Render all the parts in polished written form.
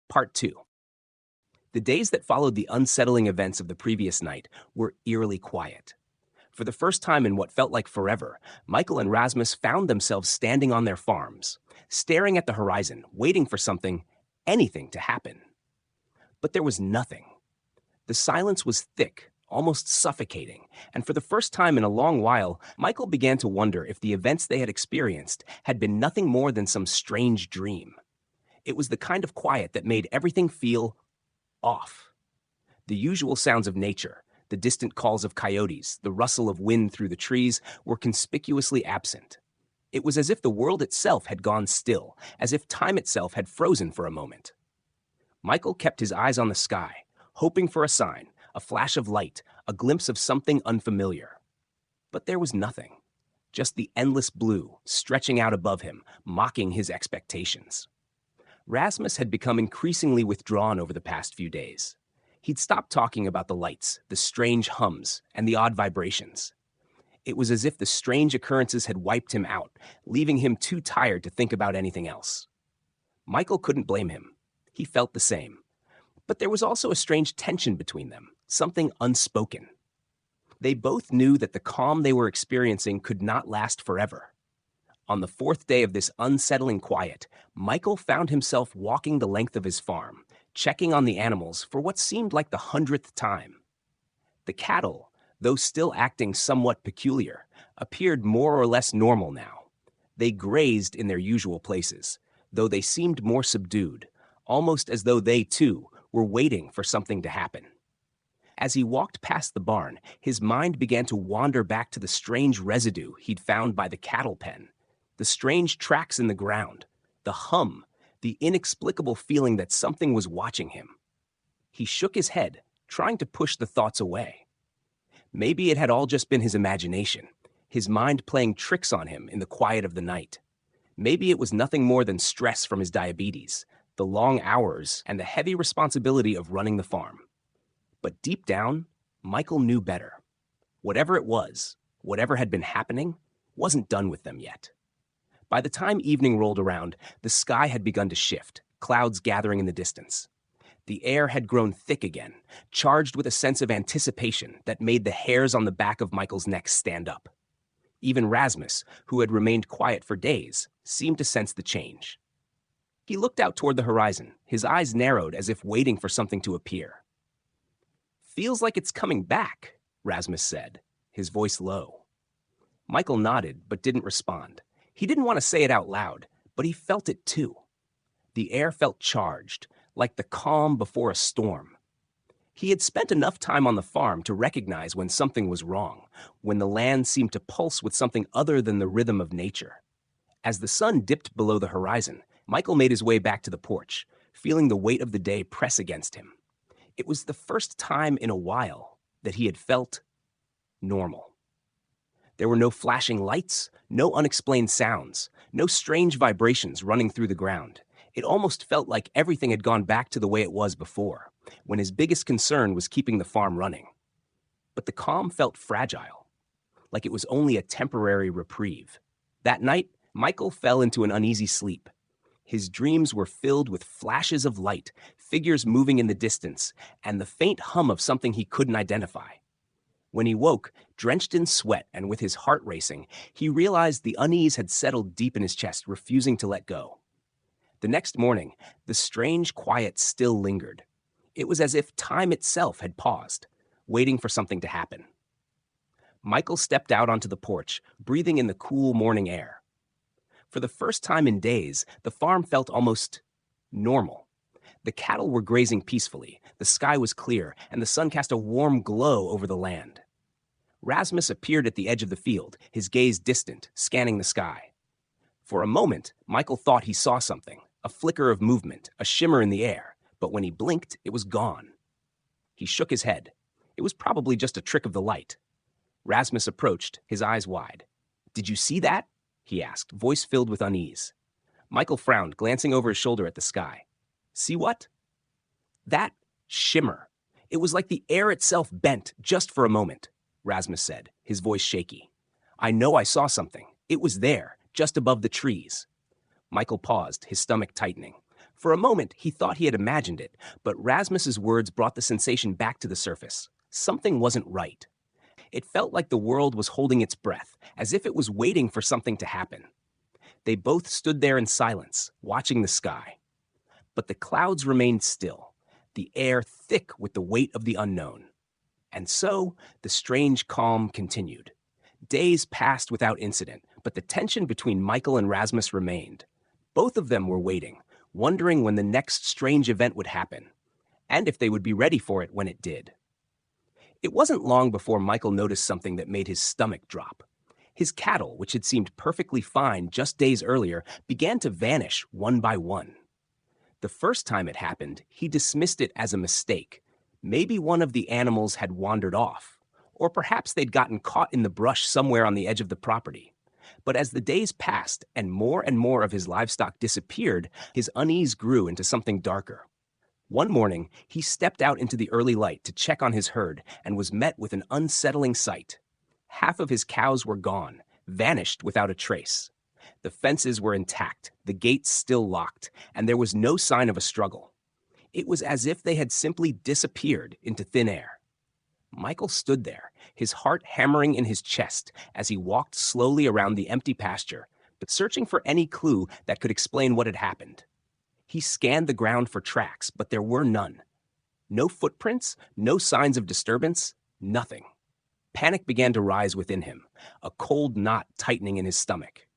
Part 2. The days that followed the unsettling events of the previous night were eerily quiet. For the first time in what felt like forever, Michael and Rasmus found themselves standing on their farms, staring at the horizon, waiting for something, anything to happen. But there was nothing. The silence was thick, almost suffocating, and for the first time in a long while, Michael began to wonder if the events they had experienced had been nothing more than some strange dream. It was the kind of quiet that made everything feel off. The usual sounds of nature, the distant calls of coyotes, the rustle of wind through the trees, were conspicuously absent. It was as if the world itself had gone still, as if time itself had frozen for a moment. Michael kept his eyes on the sky, hoping for a sign, a flash of light, a glimpse of something unfamiliar. But there was nothing, just the endless blue stretching out above him, mocking his expectations. Rasmus had become increasingly withdrawn over the past few days. He'd stopped talking about the lights, the strange hums, and the odd vibrations. It was as if the strange occurrences had wiped him out, leaving him too tired to think about anything else. Michael couldn't blame him. He felt the same. But there was also a strange tension between them, something unspoken. They both knew that the calm they were experiencing could not last forever. On the fourth day of this unsettling quiet, Michael found himself walking the length of his farm, checking on the animals for what seemed like the 100th time. The cattle, though still acting somewhat peculiar, appeared more or less normal now. They grazed in their usual places, though they seemed more subdued, almost as though they, too, were waiting for something to happen. As he walked past the barn, his mind began to wander back to the strange residue he'd found by the cattle pen, the strange tracks in the ground, the hum, the inexplicable feeling that something was watching him. He shook his head, trying to push the thoughts away. Maybe it had all just been his imagination, his mind playing tricks on him in the quiet of the night. Maybe it was nothing more than stress from his diabetes, the long hours, and the heavy responsibility of running the farm. But deep down, Michael knew better. Whatever it was, whatever had been happening, wasn't done with them yet. By the time evening rolled around, the sky had begun to shift, clouds gathering in the distance. The air had grown thick again, charged with a sense of anticipation that made the hairs on the back of Michael's neck stand up. Even Rasmus, who had remained quiet for days, seemed to sense the change. He looked out toward the horizon, his eyes narrowed as if waiting for something to appear. "Feels like it's coming back," Rasmus said, his voice low. Michael nodded but didn't respond. He didn't want to say it out loud, but he felt it too. The air felt charged, like the calm before a storm. He had spent enough time on the farm to recognize when something was wrong, when the land seemed to pulse with something other than the rhythm of nature. As the sun dipped below the horizon, Michael made his way back to the porch, feeling the weight of the day press against him. It was the first time in a while that he had felt normal. There were no flashing lights, no unexplained sounds, no strange vibrations running through the ground. It almost felt like everything had gone back to the way it was before, when his biggest concern was keeping the farm running. But the calm felt fragile, like it was only a temporary reprieve. That night, Michael fell into an uneasy sleep. His dreams were filled with flashes of light, figures moving in the distance, and the faint hum of something he couldn't identify. When he woke, drenched in sweat and with his heart racing, he realized the unease had settled deep in his chest, refusing to let go. The next morning, the strange quiet still lingered. It was as if time itself had paused, waiting for something to happen. Michael stepped out onto the porch, breathing in the cool morning air. For the first time in days, the farm felt almost normal. The cattle were grazing peacefully, the sky was clear, and the sun cast a warm glow over the land. Rasmus appeared at the edge of the field, his gaze distant, scanning the sky. For a moment, Michael thought he saw something, a flicker of movement, a shimmer in the air, but when he blinked, it was gone. He shook his head. It was probably just a trick of the light. Rasmus approached, his eyes wide. "Did you see that?" he asked, voice filled with unease. Michael frowned, glancing over his shoulder at the sky. "See what?" "That shimmer. It was like the air itself bent just for a moment," Rasmus said, his voice shaky. "I know I saw something. It was there, just above the trees." Michael paused, his stomach tightening. For a moment, he thought he had imagined it, but Rasmus's words brought the sensation back to the surface. Something wasn't right. It felt like the world was holding its breath, as if it was waiting for something to happen. They both stood there in silence, watching the sky. But the clouds remained still, the air thick with the weight of the unknown. And so, the strange calm continued. Days passed without incident, but the tension between Michael and Rasmus remained. Both of them were waiting, wondering when the next strange event would happen, and if they would be ready for it when it did. It wasn't long before Michael noticed something that made his stomach drop. His cattle, which had seemed perfectly fine just days earlier, began to vanish one by one. The first time it happened, he dismissed it as a mistake. Maybe one of the animals had wandered off, or perhaps they'd gotten caught in the brush somewhere on the edge of the property. But as the days passed and more of his livestock disappeared, his unease grew into something darker. One morning, he stepped out into the early light to check on his herd and was met with an unsettling sight. Half of his cows were gone, vanished without a trace. The fences were intact, the gates still locked, and there was no sign of a struggle. It was as if they had simply disappeared into thin air. Michael stood there, his heart hammering in his chest as he walked slowly around the empty pasture, but searching for any clue that could explain what had happened. He scanned the ground for tracks, but there were none. No footprints, no signs of disturbance, nothing. Panic began to rise within him, a cold knot tightening in his stomach.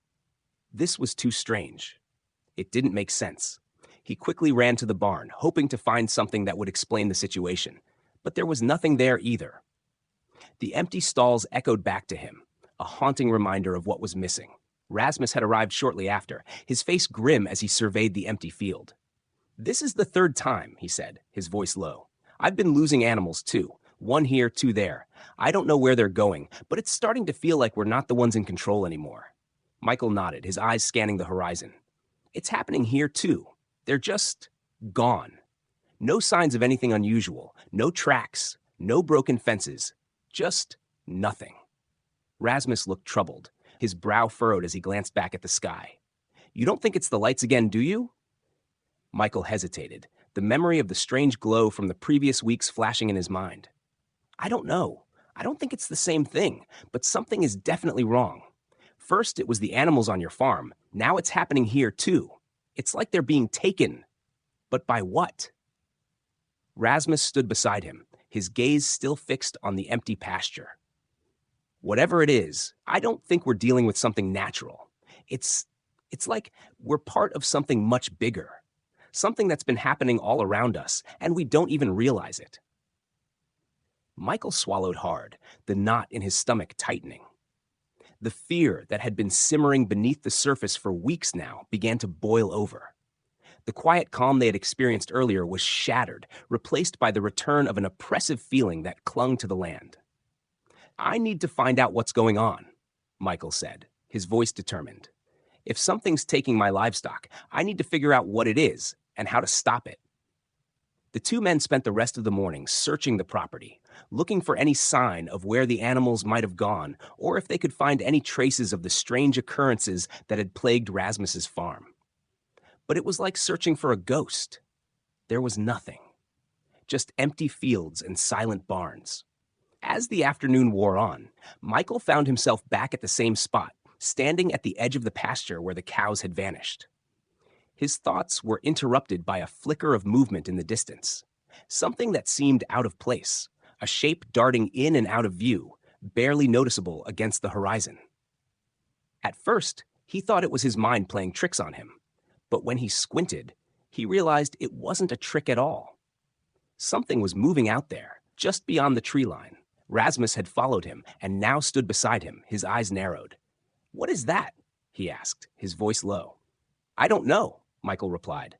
This was too strange. It didn't make sense. He quickly ran to the barn, hoping to find something that would explain the situation, but there was nothing there either. The empty stalls echoed back to him, a haunting reminder of what was missing. Rasmus had arrived shortly after, his face grim as he surveyed the empty field. "This is the third time," he said, his voice low. "I've been losing animals too. One here, two there. I don't know where they're going, but it's starting to feel like we're not the ones in control anymore." Michael nodded, his eyes scanning the horizon. "It's happening here too. They're just gone. No signs of anything unusual, no tracks, no broken fences, just nothing." Rasmus looked troubled, his brow furrowed as he glanced back at the sky. "You don't think it's the lights again, do you?" Michael hesitated, the memory of the strange glow from the previous weeks flashing in his mind. "I don't know. I don't think it's the same thing, but something is definitely wrong. First, it was the animals on your farm. Now it's happening here, too. It's like they're being taken. But by what?" Rasmus stood beside him, his gaze still fixed on the empty pasture. "Whatever it is, I don't think we're dealing with something natural. It's like we're part of something much bigger. Something that's been happening all around us, and we don't even realize it." Michael swallowed hard, the knot in his stomach tightening. The fear that had been simmering beneath the surface for weeks now began to boil over. The quiet calm they had experienced earlier was shattered, replaced by the return of an oppressive feeling that clung to the land. "I need to find out what's going on," Michael said, his voice determined. "If something's taking my livestock, I need to figure out what it is and how to stop it." The two men spent the rest of the morning searching the property, looking for any sign of where the animals might have gone or if they could find any traces of the strange occurrences that had plagued Rasmus's farm. But it was like searching for a ghost. There was nothing. Just empty fields and silent barns. As the afternoon wore on, Michael found himself back at the same spot, standing at the edge of the pasture where the cows had vanished. His thoughts were interrupted by a flicker of movement in the distance. Something that seemed out of place, a shape darting in and out of view, barely noticeable against the horizon. At first, he thought it was his mind playing tricks on him. But when he squinted, he realized it wasn't a trick at all. Something was moving out there, just beyond the tree line. Rasmus had followed him and now stood beside him, his eyes narrowed. "What is that?" he asked, his voice low. "I don't know," Michael replied.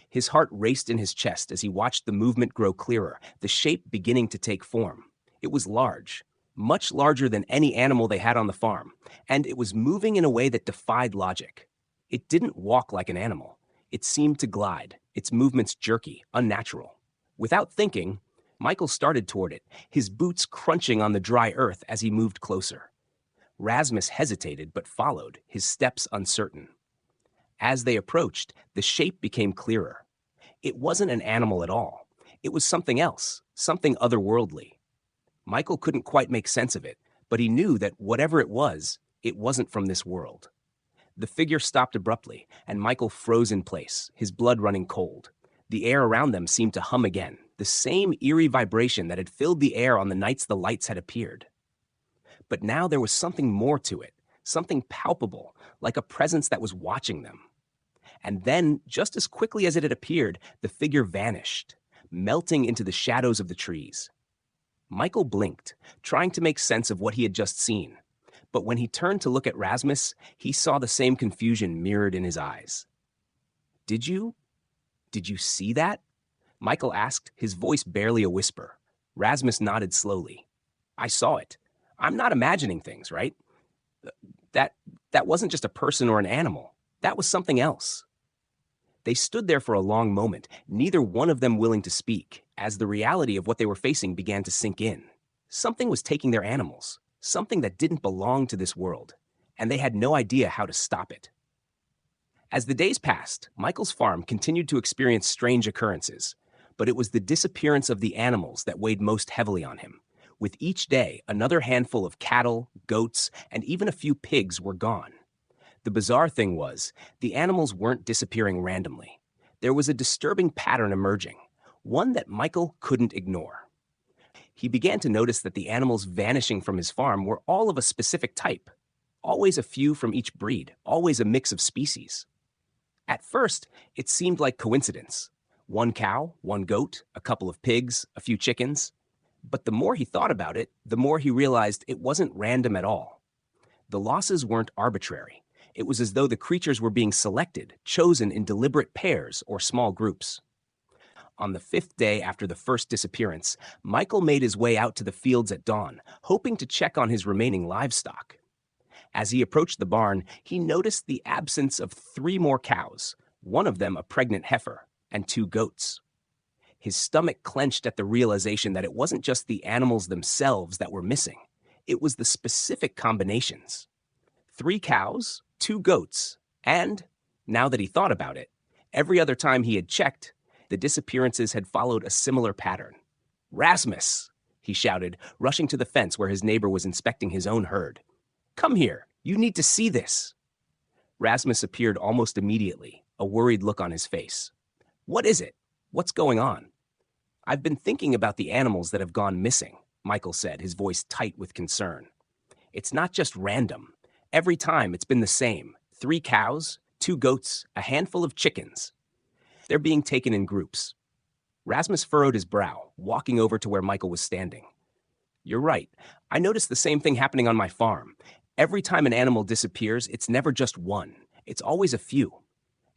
His heart raced in his chest as he watched the movement grow clearer, the shape beginning to take form. It was large, much larger than any animal they had on the farm, and it was moving in a way that defied logic. It didn't walk like an animal. It seemed to glide, its movements jerky, unnatural. Without thinking, Michael started toward it, his boots crunching on the dry earth as he moved closer. Rasmus hesitated but followed, his steps uncertain. As they approached, the shape became clearer. It wasn't an animal at all. It was something else, something otherworldly. Michael couldn't quite make sense of it, but he knew that whatever it wasn't from this world. The figure stopped abruptly, and Michael froze in place, his blood running cold. The air around them seemed to hum again, the same eerie vibration that had filled the air on the nights the lights had appeared. But now there was something more to it, something palpable, like a presence that was watching them. And then, just as quickly as it had appeared, the figure vanished, melting into the shadows of the trees. Michael blinked, trying to make sense of what he had just seen. But when he turned to look at Rasmus, he saw the same confusion mirrored in his eyes. Did you see that? Michael asked, his voice barely a whisper. Rasmus nodded slowly. I saw it. I'm not imagining things, right? That wasn't just a person or an animal. That was something else. They stood there for a long moment, neither one of them willing to speak, as the reality of what they were facing began to sink in. Something was taking their animals, something that didn't belong to this world, and they had no idea how to stop it. As the days passed, Michael's farm continued to experience strange occurrences, but it was the disappearance of the animals that weighed most heavily on him. With each day, another handful of cattle, goats, and even a few pigs were gone. The bizarre thing was, the animals weren't disappearing randomly. There was a disturbing pattern emerging, one that Michael couldn't ignore. He began to notice that the animals vanishing from his farm were all of a specific type. Always a few from each breed, always a mix of species. At first, it seemed like coincidence. One cow, one goat, a couple of pigs, a few chickens. But the more he thought about it, the more he realized it wasn't random at all. The losses weren't arbitrary. It was as though the creatures were being selected, chosen in deliberate pairs or small groups. On the 5th day after the first disappearance, Michael made his way out to the fields at dawn, hoping to check on his remaining livestock. As he approached the barn, he noticed the absence of 3 more cows, one of them a pregnant heifer, and 2 goats. His stomach clenched at the realization that it wasn't just the animals themselves that were missing. It was the specific combinations. 3 cows, 2 goats, and, now that he thought about it, every other time he had checked, the disappearances had followed a similar pattern. Rasmus, he shouted, rushing to the fence where his neighbor was inspecting his own herd. Come here, you need to see this. Rasmus appeared almost immediately, a worried look on his face. What is it? What's going on? I've been thinking about the animals that have gone missing, Michael said, his voice tight with concern. It's not just random. Every time it's been the same. 3 cows, 2 goats, a handful of chickens. They're being taken in groups. Rasmus furrowed his brow, walking over to where Michael was standing. You're right. I noticed the same thing happening on my farm. Every time an animal disappears, it's never just one. It's always a few,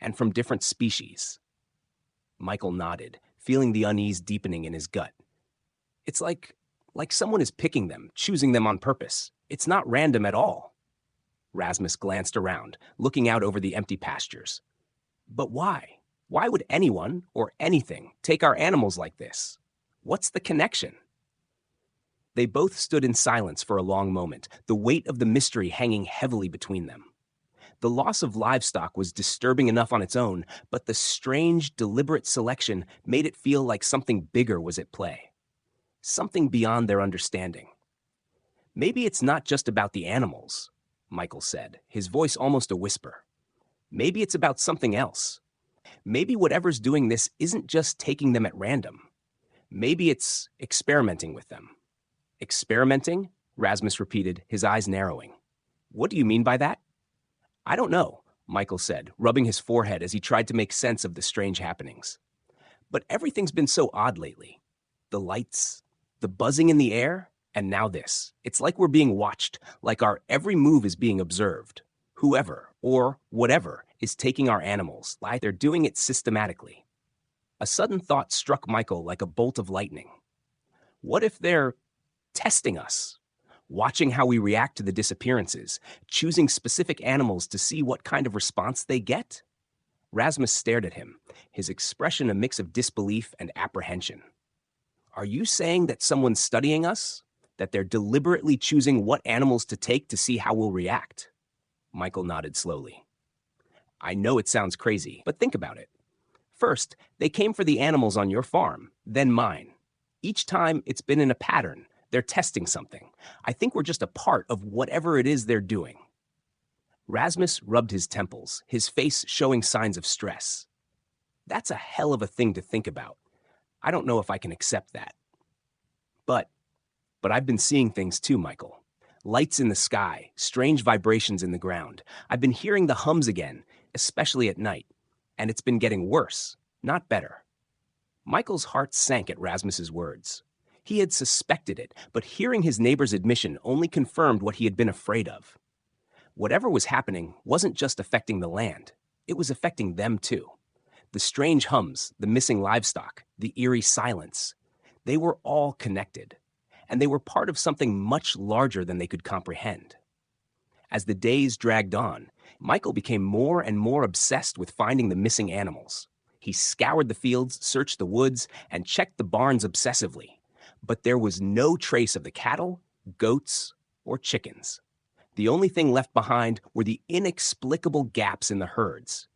and from different species. Michael nodded, feeling the unease deepening in his gut. It's like someone is picking them, choosing them on purpose. It's not random at all. Rasmus glanced around, looking out over the empty pastures. But why? Why would anyone or anything take our animals like this? What's the connection? They both stood in silence for a long moment, the weight of the mystery hanging heavily between them. The loss of livestock was disturbing enough on its own, but the strange, deliberate selection made it feel like something bigger was at play. Something beyond their understanding. Maybe it's not just about the animals, Michael said, his voice almost a whisper. Maybe it's about something else. Maybe whatever's doing this isn't just taking them at random. Maybe it's experimenting with them. Experimenting? Rasmus repeated, his eyes narrowing. What do you mean by that? I don't know, Michael said, rubbing his forehead as he tried to make sense of the strange happenings. But everything's been so odd lately. The lights, the buzzing in the air, and now this. It's like we're being watched, like our every move is being observed. Whoever, or whatever, is taking our animals, like they're doing it systematically. A sudden thought struck Michael like a bolt of lightning. What if they're testing us? Watching how we react to the disappearances, choosing specific animals to see what kind of response they get? Rasmus stared at him, his expression a mix of disbelief and apprehension. Are you saying that someone's studying us? That they're deliberately choosing what animals to take to see how we'll react? Michael nodded slowly. I know it sounds crazy, but think about it. First, they came for the animals on your farm, then mine. Each time, it's been in a pattern. They're testing something. I think we're just a part of whatever it is they're doing. Rasmus rubbed his temples, his face showing signs of stress. That's a hell of a thing to think about. I don't know if I can accept that. But I've been seeing things too, Michael. Lights in the sky, strange vibrations in the ground. I've been hearing the hums again, especially at night. And it's been getting worse, not better. Michael's heart sank at Rasmus's words. He had suspected it, but hearing his neighbor's admission only confirmed what he had been afraid of. Whatever was happening wasn't just affecting the land. It was affecting them too. The strange hums, the missing livestock, the eerie silence. They were all connected, and they were part of something much larger than they could comprehend. As the days dragged on, Michael became more and more obsessed with finding the missing animals. He scoured the fields, searched the woods, and checked the barns obsessively. But there was no trace of the cattle, goats, or chickens. The only thing left behind were the inexplicable gaps in the herds,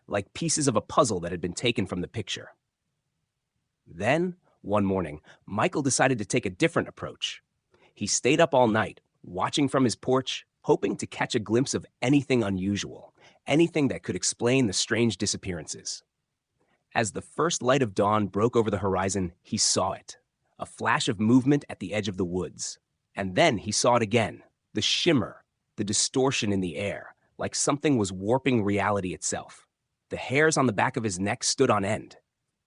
like pieces of a puzzle that had been taken from the picture. Then, one morning, Michael decided to take a different approach. He stayed up all night, watching from his porch, hoping to catch a glimpse of anything unusual, anything that could explain the strange disappearances. As the first light of dawn broke over the horizon, he saw it, a flash of movement at the edge of the woods. And then he saw it again, the shimmer, the distortion in the air, like something was warping reality itself. The hairs on the back of his neck stood on end.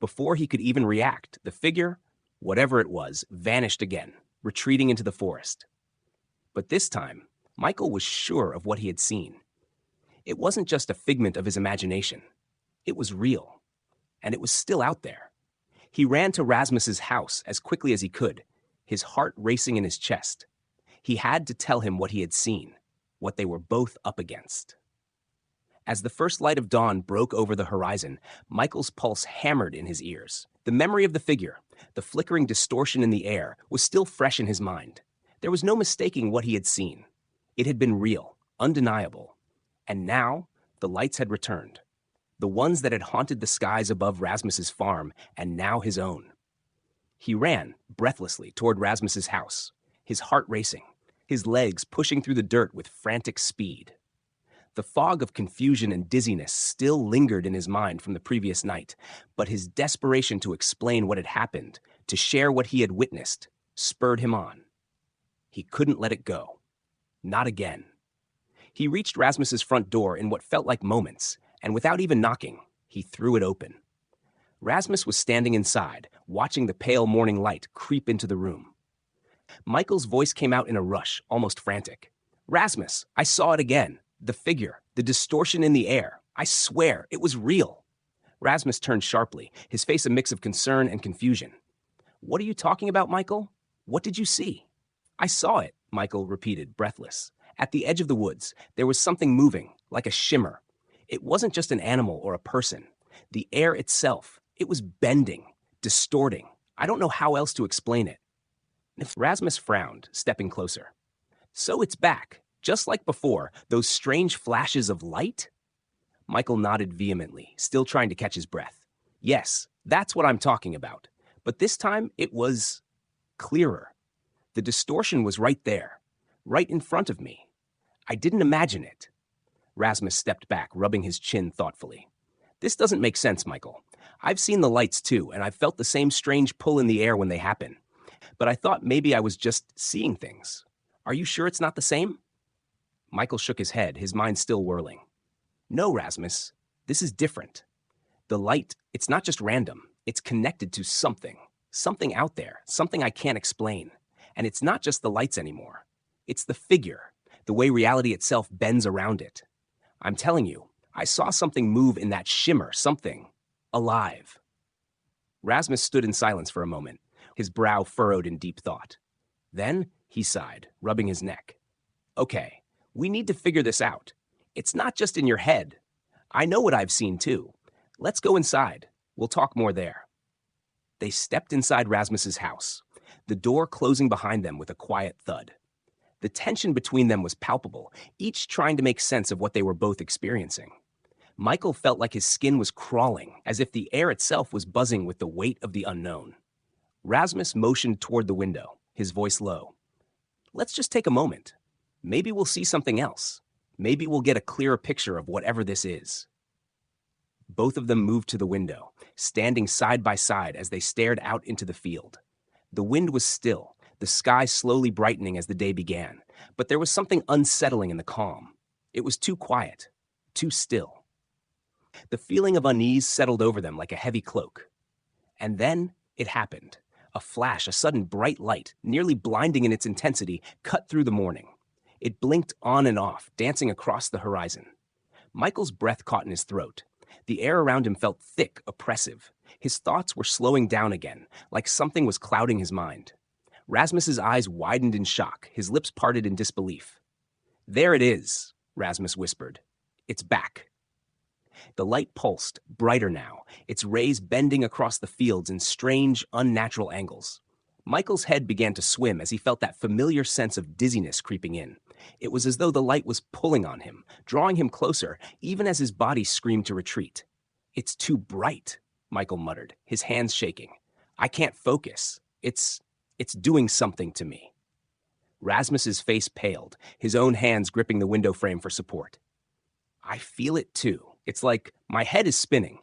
Before he could even react, the figure, whatever it was, vanished again, retreating into the forest. But this time, Michael was sure of what he had seen. It wasn't just a figment of his imagination. It was real, and it was still out there. He ran to Rasmus's house as quickly as he could, his heart racing in his chest. He had to tell him what he had seen, what they were both up against. As the first light of dawn broke over the horizon, Michael's pulse hammered in his ears. The memory of the figure, the flickering distortion in the air, was still fresh in his mind. There was no mistaking what he had seen. It had been real, undeniable. And now, the lights had returned. The ones that had haunted the skies above Rasmus's farm, and now his own. He ran, breathlessly, toward Rasmus's house, his heart racing, his legs pushing through the dirt with frantic speed. The fog of confusion and dizziness still lingered in his mind from the previous night, but his desperation to explain what had happened, to share what he had witnessed, spurred him on. He couldn't let it go. Not again. He reached Rasmus's front door in what felt like moments, and without even knocking, he threw it open. Rasmus was standing inside, watching the pale morning light creep into the room. Michael's voice came out in a rush, almost frantic. "Rasmus, I saw it again. The figure, the distortion in the air. I swear, it was real." Rasmus turned sharply, his face a mix of concern and confusion. "What are you talking about, Michael? What did you see?" "I saw it," Michael repeated, breathless. "At the edge of the woods, there was something moving, like a shimmer. It wasn't just an animal or a person. The air itself, it was bending, distorting. I don't know how else to explain it." Rasmus frowned, stepping closer. "So it's back. Just like before, those strange flashes of light?" Michael nodded vehemently, still trying to catch his breath. "Yes, that's what I'm talking about. But this time, it was clearer. The distortion was right there, right in front of me. I didn't imagine it." Rasmus stepped back, rubbing his chin thoughtfully. "This doesn't make sense, Michael. I've seen the lights too, and I've felt the same strange pull in the air when they happen. But I thought maybe I was just seeing things. Are you sure it's not the same?" Michael shook his head, his mind still whirling. "No, Rasmus, this is different. The light, it's not just random. It's connected to something. Something out there, something I can't explain. And it's not just the lights anymore. It's the figure, the way reality itself bends around it. I'm telling you, I saw something move in that shimmer, something alive." Rasmus stood in silence for a moment, his brow furrowed in deep thought. Then he sighed, rubbing his neck. "Okay. We need to figure this out. It's not just in your head. I know what I've seen too. Let's go inside. We'll talk more there." They stepped inside Rasmus's house, the door closing behind them with a quiet thud. The tension between them was palpable, each trying to make sense of what they were both experiencing. Michael felt like his skin was crawling, as if the air itself was buzzing with the weight of the unknown. Rasmus motioned toward the window, his voice low. Let's just take a moment. Maybe we'll see something else. Maybe we'll get a clearer picture of whatever this is. Both of them moved to the window, standing side by side as they stared out into the field. The wind was still, the sky slowly brightening as the day began, but there was something unsettling in the calm. It was too quiet, too still. The feeling of unease settled over them like a heavy cloak. And then it happened. A flash, a sudden bright light, nearly blinding in its intensity, cut through the morning. It blinked on and off, dancing across the horizon. Michael's breath caught in his throat. The air around him felt thick, oppressive. His thoughts were slowing down again, like something was clouding his mind. Rasmus's eyes widened in shock, his lips parted in disbelief. There it is, Rasmus whispered. It's back. The light pulsed, brighter now, its rays bending across the fields in strange, unnatural angles. Michael's head began to swim as he felt that familiar sense of dizziness creeping in. It was as though the light was pulling on him, drawing him closer, even as his body screamed to retreat. It's too bright, Michael muttered, his hands shaking. I can't focus. It's doing something to me. Rasmus's face paled, his own hands gripping the window frame for support. I feel it too. It's like my head is spinning.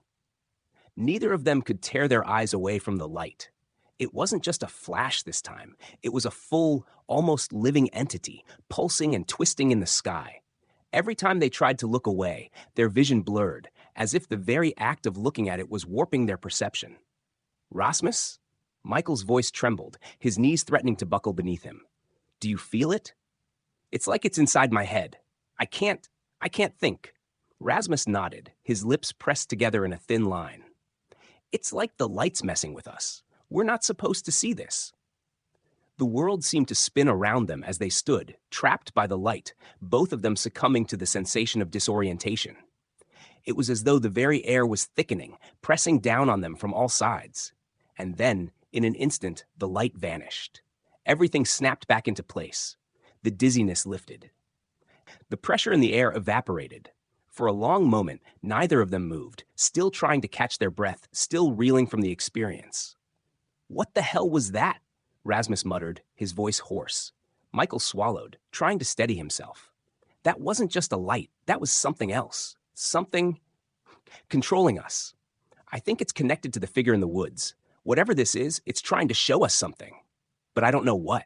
Neither of them could tear their eyes away from the light. It wasn't just a flash this time. It was a full, almost living entity, pulsing and twisting in the sky. Every time they tried to look away, their vision blurred, as if the very act of looking at it was warping their perception. Rasmus? Michael's voice trembled, his knees threatening to buckle beneath him. Do you feel it? It's like it's inside my head. I can't think. Rasmus nodded, his lips pressed together in a thin line. It's like the light's messing with us. We're not supposed to see this. The world seemed to spin around them as they stood, trapped by the light, both of them succumbing to the sensation of disorientation. It was as though the very air was thickening, pressing down on them from all sides. And then, in an instant, the light vanished. Everything snapped back into place. The dizziness lifted. The pressure in the air evaporated. For a long moment, neither of them moved, still trying to catch their breath, still reeling from the experience. What the hell was that? Rasmus muttered, his voice hoarse. Michael swallowed, trying to steady himself. That wasn't just a light, that was something else. Something controlling us. I think it's connected to the figure in the woods. Whatever this is, it's trying to show us something. But I don't know what.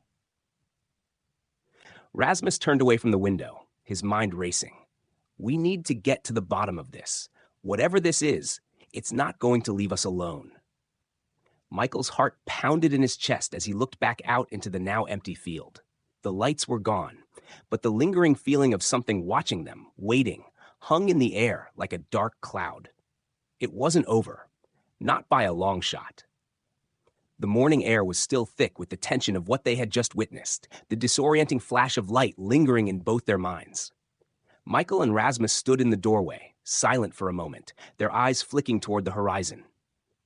Rasmus turned away from the window, his mind racing. We need to get to the bottom of this. Whatever this is, it's not going to leave us alone. Michael's heart pounded in his chest as he looked back out into the now empty field. The lights were gone, but the lingering feeling of something watching them, waiting, hung in the air like a dark cloud. It wasn't over, not by a long shot. The morning air was still thick with the tension of what they had just witnessed, the disorienting flash of light lingering in both their minds. Michael and Rasmus stood in the doorway, silent for a moment, their eyes flicking toward the horizon.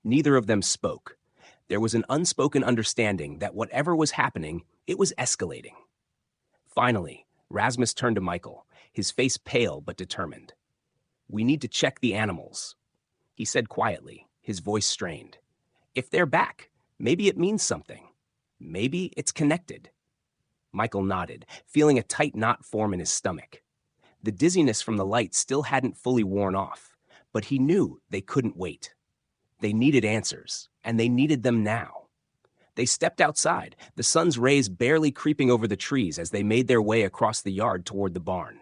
Neither of them spoke. There was an unspoken understanding that whatever was happening, it was escalating. Finally, Rasmus turned to Michael, his face pale but determined. We need to check the animals, he said quietly, his voice strained. If they're back, maybe it means something. Maybe it's connected. Michael nodded, feeling a tight knot form in his stomach. The dizziness from the light still hadn't fully worn off, but he knew they couldn't wait. They needed answers, and they needed them now. They stepped outside, the sun's rays barely creeping over the trees as they made their way across the yard toward the barn.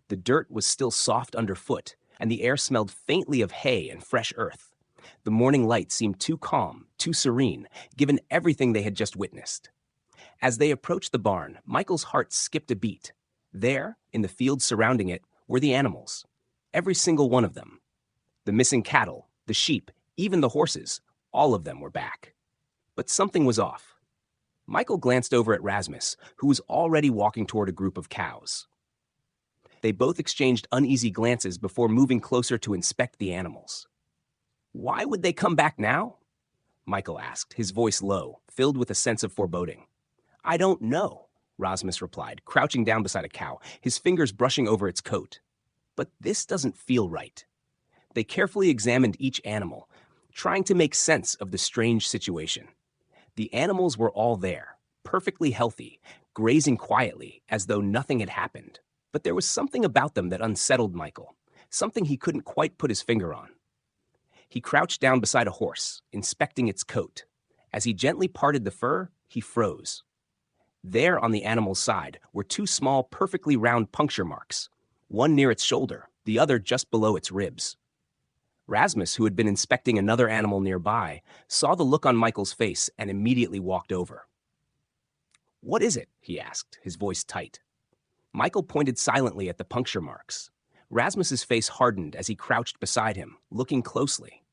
The dirt was still soft underfoot, and the air smelled faintly of hay and fresh earth. The morning light seemed too calm, too serene, given everything they had just witnessed. As they approached the barn, Michael's heart skipped a beat. There, in the fields surrounding it, were the animals. Every single one of them. The missing cattle, the sheep, even the horses, all of them were back. But something was off. Michael glanced over at Rasmus, who was already walking toward a group of cows. They both exchanged uneasy glances before moving closer to inspect the animals. Why would they come back now? Michael asked, his voice low, filled with a sense of foreboding. I don't know, Rasmus replied, crouching down beside a cow, his fingers brushing over its coat. But this doesn't feel right. They carefully examined each animal, trying to make sense of the strange situation. The animals were all there, perfectly healthy, grazing quietly as though nothing had happened. But there was something about them that unsettled Michael, something he couldn't quite put his finger on. He crouched down beside a horse, inspecting its coat. As he gently parted the fur, he froze. There on the animal's side were two small, perfectly round puncture marks, one near its shoulder, the other just below its ribs. Rasmus, who had been inspecting another animal nearby, saw the look on Michael's face and immediately walked over. "What is it?" he asked, his voice tight. Michael pointed silently at the puncture marks. Rasmus's face hardened as he crouched beside him, looking closely.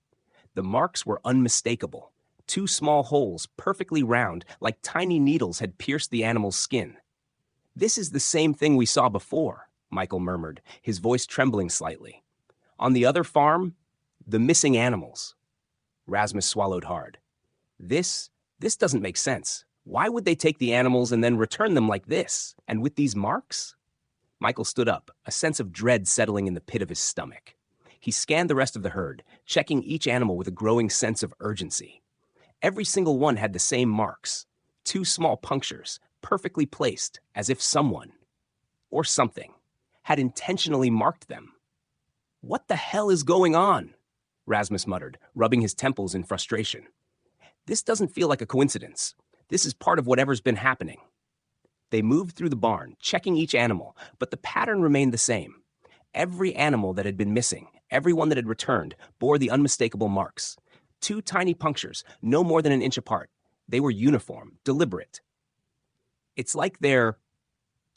The marks were unmistakable. Two small holes, perfectly round, like tiny needles, had pierced the animal's skin. "This is the same thing we saw before," Michael murmured, his voice trembling slightly. "On the other farm, the missing animals." Rasmus swallowed hard. This doesn't make sense. Why would they take the animals and then return them like this, and with these marks?" Michael stood up, a sense of dread settling in the pit of his stomach. He scanned the rest of the herd, checking each animal with a growing sense of urgency. Every single one had the same marks, two small punctures, perfectly placed, as if someone, or something, had intentionally marked them. "What the hell is going on?" Rasmus muttered, rubbing his temples in frustration. "This doesn't feel like a coincidence. This is part of whatever's been happening." They moved through the barn, checking each animal, but the pattern remained the same. Every animal that had been missing, every one that had returned, bore the unmistakable marks. Two tiny punctures, no more than an inch apart. They were uniform, deliberate. "It's like they're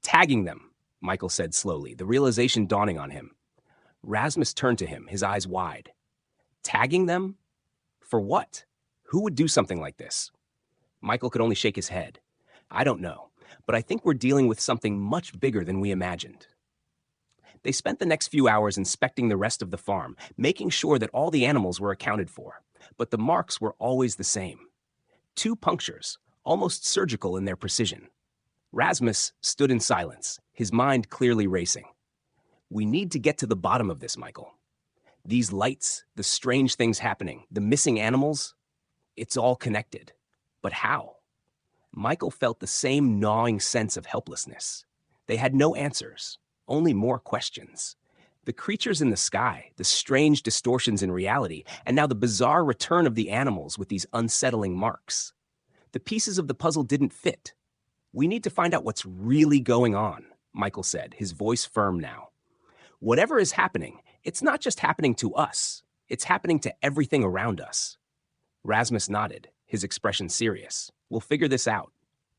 tagging them," Michael said slowly, the realization dawning on him. Rasmus turned to him, his eyes wide. "Tagging them? For what? Who would do something like this?" Michael could only shake his head. "I don't know, but I think we're dealing with something much bigger than we imagined." They spent the next few hours inspecting the rest of the farm, making sure that all the animals were accounted for, but the marks were always the same. Two punctures, almost surgical in their precision. Rasmus stood in silence, his mind clearly racing. "We need to get to the bottom of this, Michael. These lights, the strange things happening, the missing animals, it's all connected. But how?" Michael felt the same gnawing sense of helplessness. They had no answers, only more questions. The creatures in the sky, the strange distortions in reality, and now the bizarre return of the animals with these unsettling marks. The pieces of the puzzle didn't fit. "We need to find out what's really going on," Michael said, his voice firm now. "Whatever is happening, it's not just happening to us. It's happening to everything around us." Rasmus nodded, his expression serious. "We'll figure this out.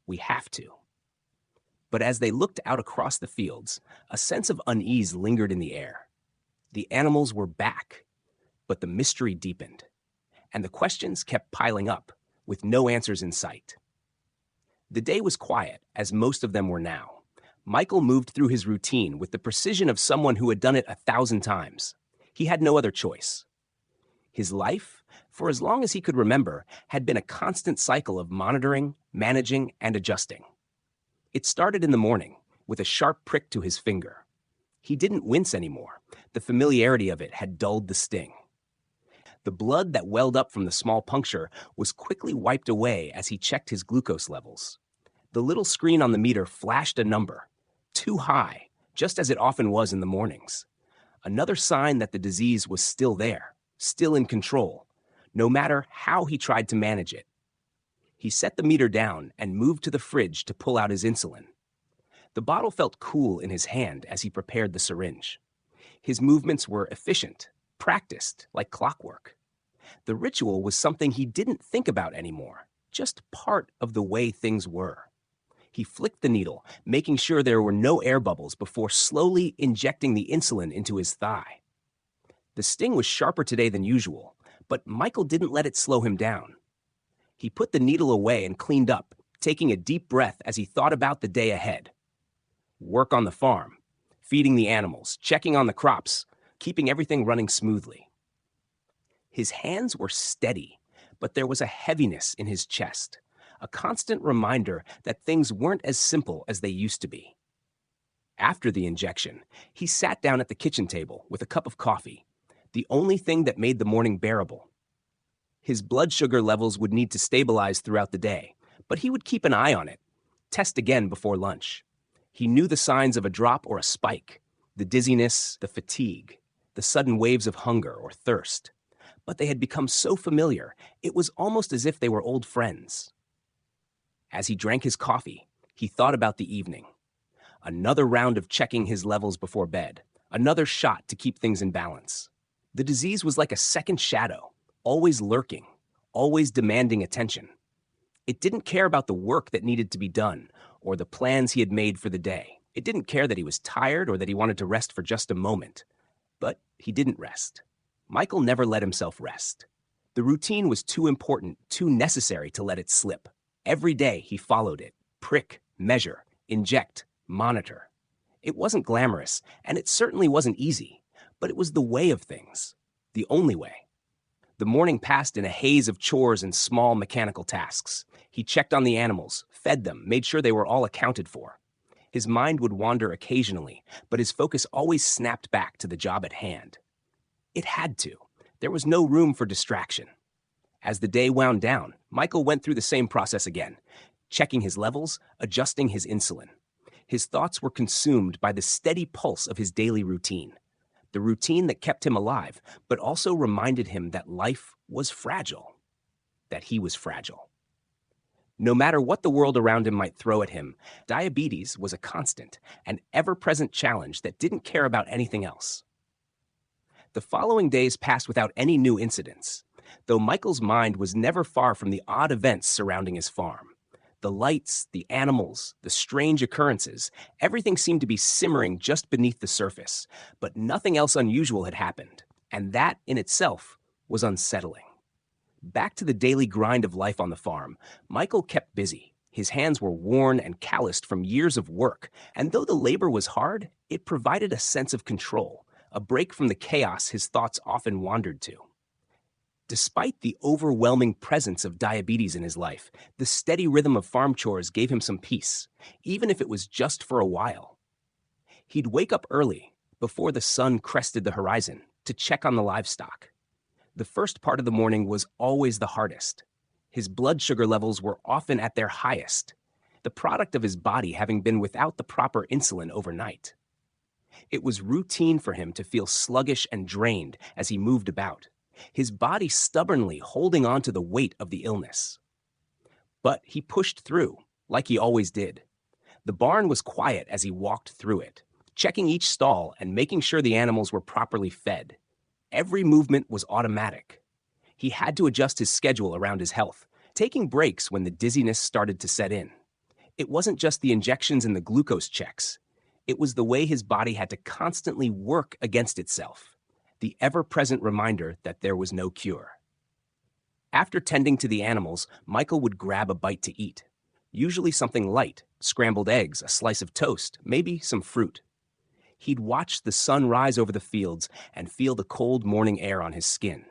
We have to." But as they looked out across the fields, a sense of unease lingered in the air. The animals were back, but the mystery deepened, and the questions kept piling up, with no answers in sight. The day was quiet, as most of them were now. Michael moved through his routine with the precision of someone who had done it 1,000 times. He had no other choice. His life, for as long as he could remember, had been a constant cycle of monitoring, managing, and adjusting. It started in the morning, with a sharp prick to his finger. He didn't wince anymore. The familiarity of it had dulled the sting. The blood that welled up from the small puncture was quickly wiped away as he checked his glucose levels. The little screen on the meter flashed a number, too high, just as it often was in the mornings. Another sign that the disease was still there, still in control, no matter how he tried to manage it. He set the meter down and moved to the fridge to pull out his insulin. The bottle felt cool in his hand as he prepared the syringe. His movements were efficient, practiced, like clockwork. The ritual was something he didn't think about anymore, just part of the way things were. He flicked the needle, making sure there were no air bubbles before slowly injecting the insulin into his thigh. The sting was sharper today than usual, but Michael didn't let it slow him down. He put the needle away and cleaned up, taking a deep breath as he thought about the day ahead. Work on the farm, feeding the animals, checking on the crops, keeping everything running smoothly. His hands were steady, but there was a heaviness in his chest, a constant reminder that things weren't as simple as they used to be. After the injection, he sat down at the kitchen table with a cup of coffee. the only thing that made the morning bearable. His blood sugar levels would need to stabilize throughout the day, but he would keep an eye on it, test again before lunch. He knew the signs of a drop or a spike, the dizziness, the fatigue, the sudden waves of hunger or thirst. But they had become so familiar, it was almost as if they were old friends. As he drank his coffee, he thought about the evening. Another round of checking his levels before bed, another shot to keep things in balance. The disease was like a second shadow, always lurking, always demanding attention. It didn't care about the work that needed to be done or the plans he had made for the day. It didn't care that he was tired or that he wanted to rest for just a moment. But he didn't rest. Michael never let himself rest. The routine was too important, too necessary to let it slip. Every day he followed it. Prick, measure, inject, monitor. It wasn't glamorous, and it certainly wasn't easy, but it was the way of things. The only way. The morning passed in a haze of chores and small mechanical tasks. He checked on the animals, fed them, made sure they were all accounted for. His mind would wander occasionally, but his focus always snapped back to the job at hand. It had to. There was no room for distraction. As the day wound down, Michael went through the same process again, checking his levels, adjusting his insulin. His thoughts were consumed by the steady pulse of his daily routine. The routine that kept him alive, but also reminded him that life was fragile, that he was fragile. No matter what the world around him might throw at him, diabetes was a constant, an ever-present challenge that didn't care about anything else. The following days passed without any new incidents, though Michael's mind was never far from the odd events surrounding his farm. The lights, the animals, the strange occurrences, everything seemed to be simmering just beneath the surface, but nothing else unusual had happened, and that in itself was unsettling. Back to the daily grind of life on the farm, Michael kept busy. His hands were worn and calloused from years of work, and though the labor was hard, it provided a sense of control, a break from the chaos his thoughts often wandered to. Despite the overwhelming presence of diabetes in his life, the steady rhythm of farm chores gave him some peace, even if it was just for a while. He'd wake up early, before the sun crested the horizon, to check on the livestock. The first part of the morning was always the hardest. His blood sugar levels were often at their highest, the product of his body having been without the proper insulin overnight. It was routine for him to feel sluggish and drained as he moved about, his body stubbornly holding on to the weight of the illness. But he pushed through, like he always did. The barn was quiet as he walked through it, checking each stall and making sure the animals were properly fed. Every movement was automatic. He had to adjust his schedule around his health, taking breaks when the dizziness started to set in. It wasn't just the injections and the glucose checks. It was the way his body had to constantly work against itself, the ever-present reminder that there was no cure. After tending to the animals, Michael would grab a bite to eat, usually something light, scrambled eggs, a slice of toast, maybe some fruit. He'd watch the sun rise over the fields and feel the cold morning air on his skin.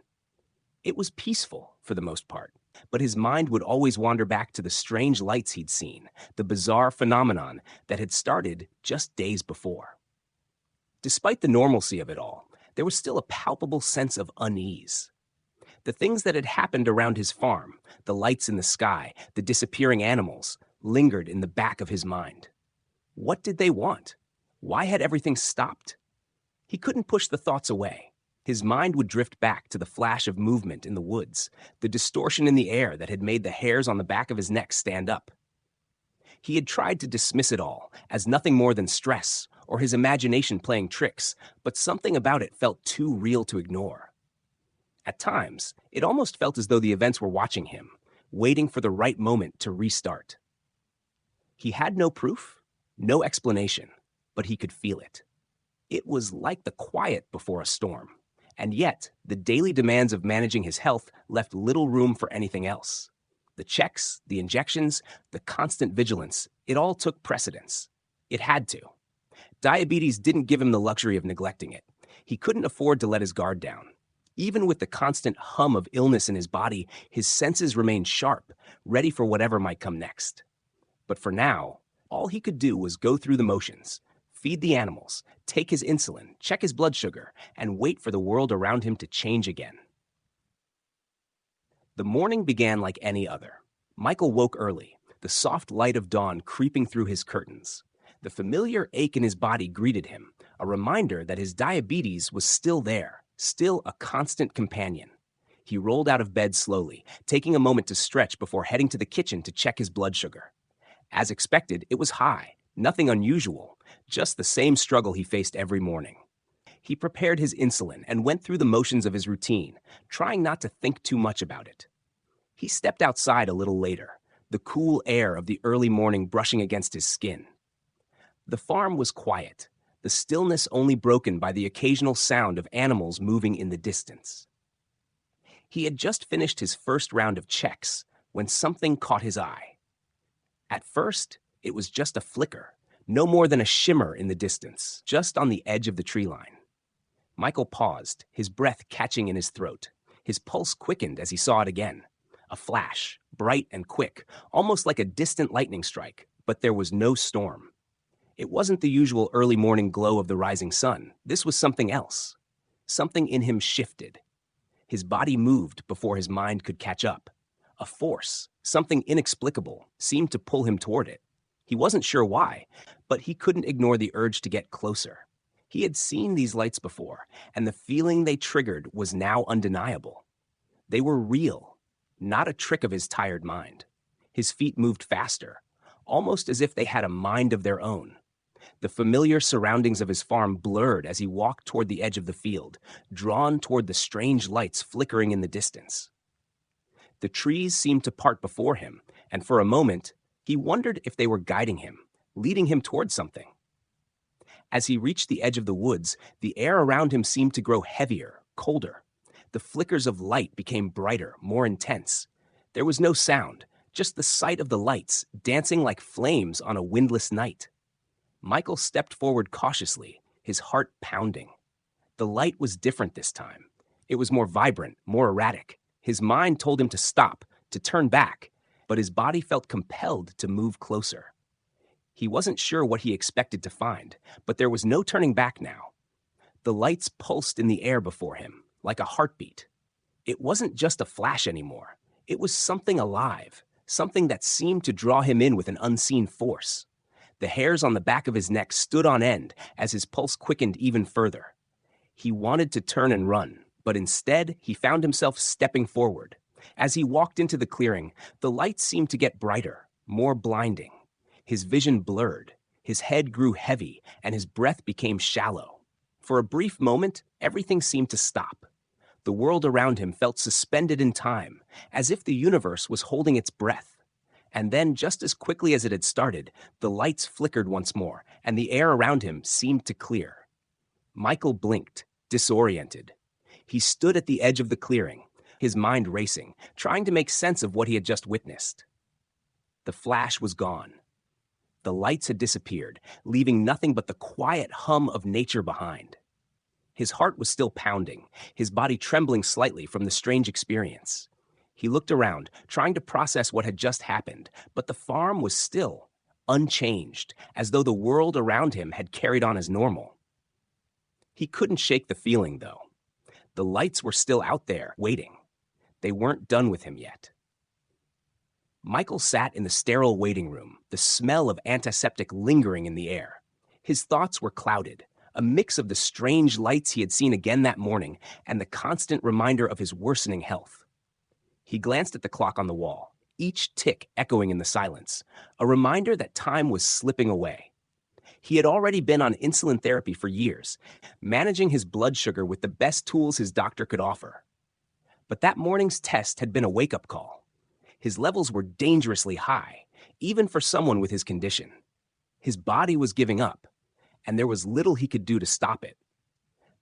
It was peaceful, for the most part, but his mind would always wander back to the strange lights he'd seen, the bizarre phenomenon that had started just days before. Despite the normalcy of it all, there was still a palpable sense of unease. The things that had happened around his farm, the lights in the sky, the disappearing animals, lingered in the back of his mind. What did they want? Why had everything stopped? He couldn't push the thoughts away. His mind would drift back to the flash of movement in the woods, the distortion in the air that had made the hairs on the back of his neck stand up. He had tried to dismiss it all as nothing more than stress or his imagination playing tricks, but something about it felt too real to ignore. At times, it almost felt as though the events were watching him, waiting for the right moment to restart. He had no proof, no explanation, but he could feel it. It was like the quiet before a storm, and yet the daily demands of managing his health left little room for anything else. The checks, the injections, the constant vigilance, it all took precedence. It had to. Diabetes didn't give him the luxury of neglecting it. He couldn't afford to let his guard down. Even with the constant hum of illness in his body, his senses remained sharp, ready for whatever might come next. But for now, all he could do was go through the motions, feed the animals, take his insulin, check his blood sugar, and wait for the world around him to change again. The morning began like any other. Michael woke early, the soft light of dawn creeping through his curtains. The familiar ache in his body greeted him, a reminder that his diabetes was still there, still a constant companion. He rolled out of bed slowly, taking a moment to stretch before heading to the kitchen to check his blood sugar. As expected, it was high, nothing unusual, just the same struggle he faced every morning. He prepared his insulin and went through the motions of his routine, trying not to think too much about it. He stepped outside a little later, the cool air of the early morning brushing against his skin. The farm was quiet, the stillness only broken by the occasional sound of animals moving in the distance. He had just finished his first round of checks when something caught his eye. At first, it was just a flicker, no more than a shimmer in the distance, just on the edge of the tree line. Michael paused, his breath catching in his throat. His pulse quickened as he saw it again. A flash, bright and quick, almost like a distant lightning strike, but there was no storm. It wasn't the usual early morning glow of the rising sun. This was something else. Something in him shifted. His body moved before his mind could catch up. A force, something inexplicable, seemed to pull him toward it. He wasn't sure why, but he couldn't ignore the urge to get closer. He had seen these lights before, and the feeling they triggered was now undeniable. They were real, not a trick of his tired mind. His feet moved faster, almost as if they had a mind of their own. The familiar surroundings of his farm blurred as he walked toward the edge of the field, drawn toward the strange lights flickering in the distance. The trees seemed to part before him, and for a moment, he wondered if they were guiding him, leading him toward something. As he reached the edge of the woods, the air around him seemed to grow heavier, colder. The flickers of light became brighter, more intense. There was no sound, just the sight of the lights dancing like flames on a windless night. Michael stepped forward cautiously, his heart pounding. The light was different this time. It was more vibrant, more erratic. His mind told him to stop, to turn back, but his body felt compelled to move closer. He wasn't sure what he expected to find, but there was no turning back now. The lights pulsed in the air before him, like a heartbeat. It wasn't just a flash anymore. It was something alive, something that seemed to draw him in with an unseen force. The hairs on the back of his neck stood on end as his pulse quickened even further. He wanted to turn and run, but instead he found himself stepping forward. As he walked into the clearing, the lights seemed to get brighter, more blinding. His vision blurred, his head grew heavy, and his breath became shallow. For a brief moment, everything seemed to stop. The world around him felt suspended in time, as if the universe was holding its breath. And then, just as quickly as it had started, the lights flickered once more, and the air around him seemed to clear. Michael blinked, disoriented. He stood at the edge of the clearing, his mind racing, trying to make sense of what he had just witnessed. The flash was gone. The lights had disappeared, leaving nothing but the quiet hum of nature behind. His heart was still pounding, his body trembling slightly from the strange experience. He looked around, trying to process what had just happened, but the farm was still, unchanged, as though the world around him had carried on as normal. He couldn't shake the feeling, though. The lights were still out there, waiting. They weren't done with him yet. Michael sat in the sterile waiting room, the smell of antiseptic lingering in the air. His thoughts were clouded, a mix of the strange lights he had seen again that morning and the constant reminder of his worsening health. He glanced at the clock on the wall, each tick echoing in the silence, a reminder that time was slipping away. He had already been on insulin therapy for years, managing his blood sugar with the best tools his doctor could offer. But that morning's test had been a wake-up call. His levels were dangerously high, even for someone with his condition. His body was giving up, and there was little he could do to stop it.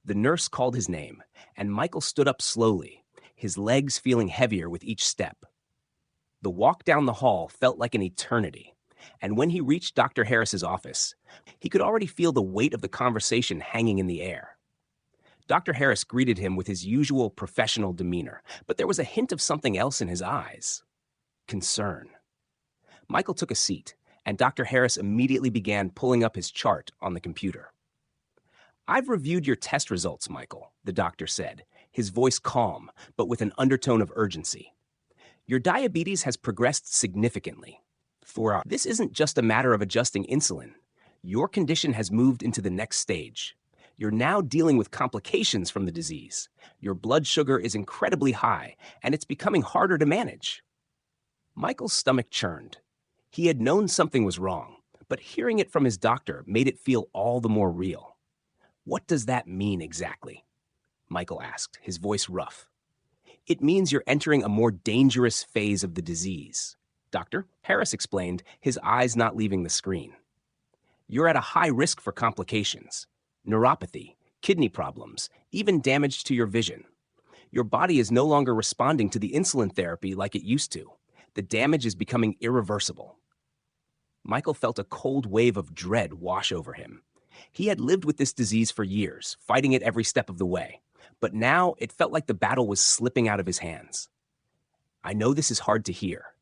The nurse called his name, and Michael stood up slowly, his legs feeling heavier with each step. The walk down the hall felt like an eternity, and when he reached Dr. Harris's office, he could already feel the weight of the conversation hanging in the air. Dr. Harris greeted him with his usual professional demeanor, but there was a hint of something else in his eyes. Concern. Michael took a seat, and Dr. Harris immediately began pulling up his chart on the computer. "I've reviewed your test results, Michael," the doctor said, his voice calm, but with an undertone of urgency. "Your diabetes has progressed significantly. This isn't just a matter of adjusting insulin. Your condition has moved into the next stage. You're now dealing with complications from the disease. Your blood sugar is incredibly high, and it's becoming harder to manage." Michael's stomach churned. He had known something was wrong, but hearing it from his doctor made it feel all the more real. "What does that mean exactly?" Michael asked, his voice rough. "It means you're entering a more dangerous phase of the disease," Dr. Harris explained, his eyes not leaving the screen. "You're at a high risk for complications, neuropathy, kidney problems, even damage to your vision. Your body is no longer responding to the insulin therapy like it used to. The damage is becoming irreversible." Michael felt a cold wave of dread wash over him. He had lived with this disease for years, fighting it every step of the way, but now it felt like the battle was slipping out of his hands. "I know this is hard to hear,"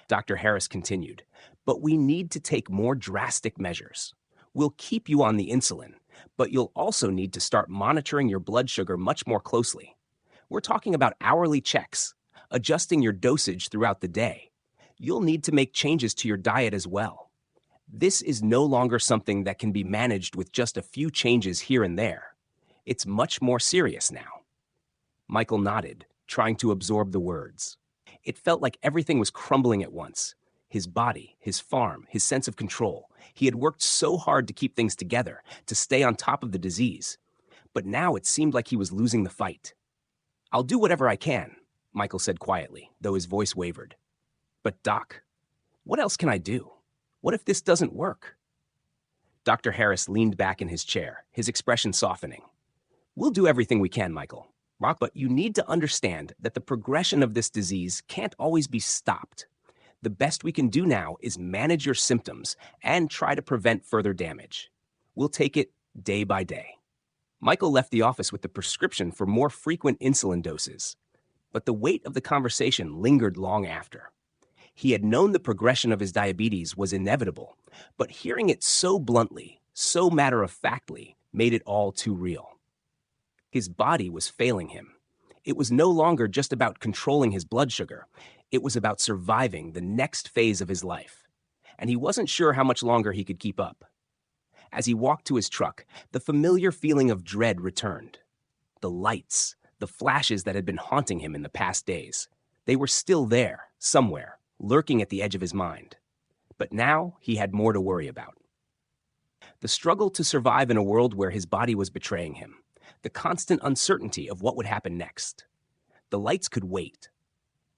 Dr. Harris continued, "but we need to take more drastic measures. We'll keep you on the insulin, but you'll also need to start monitoring your blood sugar much more closely. We're talking about hourly checks, adjusting your dosage throughout the day. You'll need to make changes to your diet as well. This is no longer something that can be managed with just a few changes here and there. It's much more serious now." Michael nodded, trying to absorb the words. It felt like everything was crumbling at once. His body, his farm, his sense of control. He had worked so hard to keep things together, to stay on top of the disease. But now it seemed like he was losing the fight. "I'll do whatever I can," Michael said quietly, though his voice wavered. "But Doc, what else can I do? What if this doesn't work?" Dr. Harris leaned back in his chair, his expression softening. "We'll do everything we can, Michael. But you need to understand that the progression of this disease can't always be stopped. The best we can do now is manage your symptoms and try to prevent further damage. We'll take it day by day." Michael left the office with the prescription for more frequent insulin doses, but the weight of the conversation lingered long after. He had known the progression of his diabetes was inevitable, but hearing it so bluntly, so matter-of-factly, made it all too real. His body was failing him. It was no longer just about controlling his blood sugar. It was about surviving the next phase of his life. And he wasn't sure how much longer he could keep up. As he walked to his truck, the familiar feeling of dread returned. The lights, the flashes that had been haunting him in the past days, they were still there, somewhere, lurking at the edge of his mind. But now he had more to worry about. The struggle to survive in a world where his body was betraying him. The constant uncertainty of what would happen next. The lights could wait.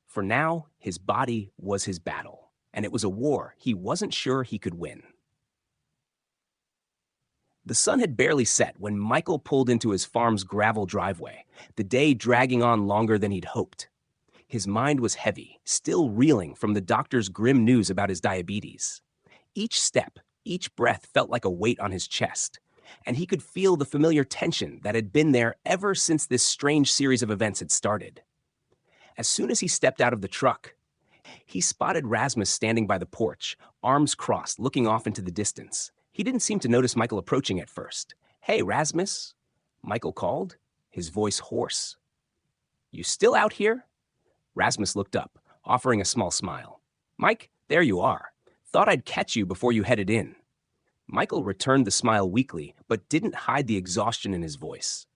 For now, his body was his battle, and it was a war he wasn't sure he could win. The sun had barely set when Michael pulled into his farm's gravel driveway, the day dragging on longer than he'd hoped. His mind was heavy, still reeling from the doctor's grim news about his diabetes. Each step, each breath felt like a weight on his chest, and he could feel the familiar tension that had been there ever since this strange series of events had started. As soon as he stepped out of the truck, he spotted Rasmus standing by the porch, arms crossed, looking off into the distance. He didn't seem to notice Michael approaching at first. "Hey, Rasmus," Michael called, his voice hoarse. "You still out here?" Rasmus looked up, offering a small smile. "Mike, there you are. Thought I'd catch you before you headed in." Michael returned the smile weakly, but didn't hide the exhaustion in his voice.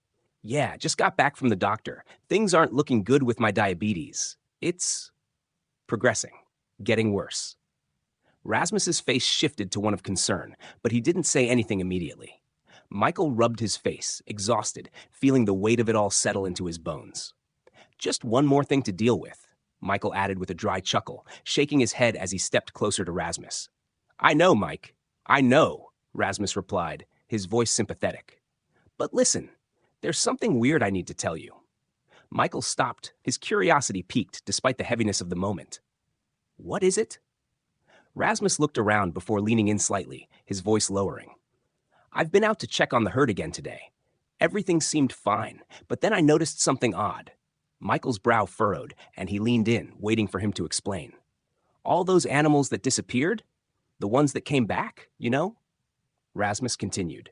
"Yeah, just got back from the doctor. Things aren't looking good with my diabetes. It's progressing, getting worse." Rasmus's face shifted to one of concern, but he didn't say anything immediately. Michael rubbed his face, exhausted, feeling the weight of it all settle into his bones. "Just one more thing to deal with," Michael added with a dry chuckle, shaking his head as he stepped closer to Rasmus. "I know, Mike. I know," Rasmus replied, his voice sympathetic. "But listen, there's something weird I need to tell you." Michael stopped, his curiosity piqued despite the heaviness of the moment. "What is it?" Rasmus looked around before leaning in slightly, his voice lowering. "I've been out to check on the herd again today. Everything seemed fine, but then I noticed something odd." Michael's brow furrowed, and he leaned in, waiting for him to explain. "All those animals that disappeared? The ones that came back, you know? Rasmus continued.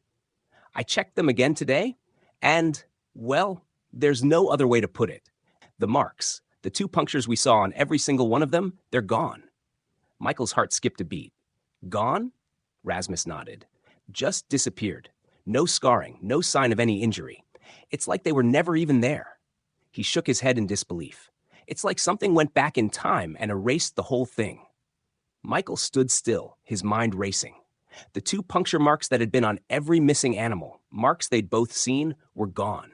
I checked them again today, and, well, there's no other way to put it. The marks, the 2 punctures we saw on every single one of them, they're gone. Michael's heart skipped a beat. Gone? Rasmus nodded. Just disappeared. No scarring, no sign of any injury. It's like they were never even there. He shook his head in disbelief. It's like something went back in time and erased the whole thing. Michael stood still, his mind racing. The 2 puncture marks that had been on every missing animal, marks they'd both seen, were gone.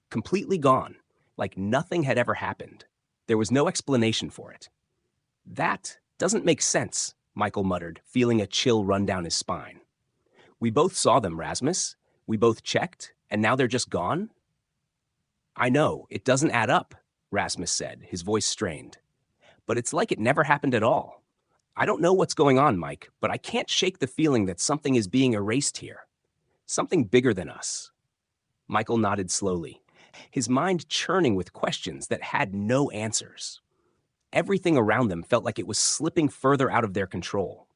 Completely gone, like nothing had ever happened. There was no explanation for it. That doesn't make sense, Michael muttered, feeling a chill run down his spine. We both saw them, Rasmus. We both checked, and now they're just gone? I know, it doesn't add up, Rasmus said, his voice strained. But it's like it never happened at all. I don't know what's going on, Mike, but I can't shake the feeling that something is being erased here. Something bigger than us. Michael nodded slowly, his mind churning with questions that had no answers. Everything around them felt like it was slipping further out of their control.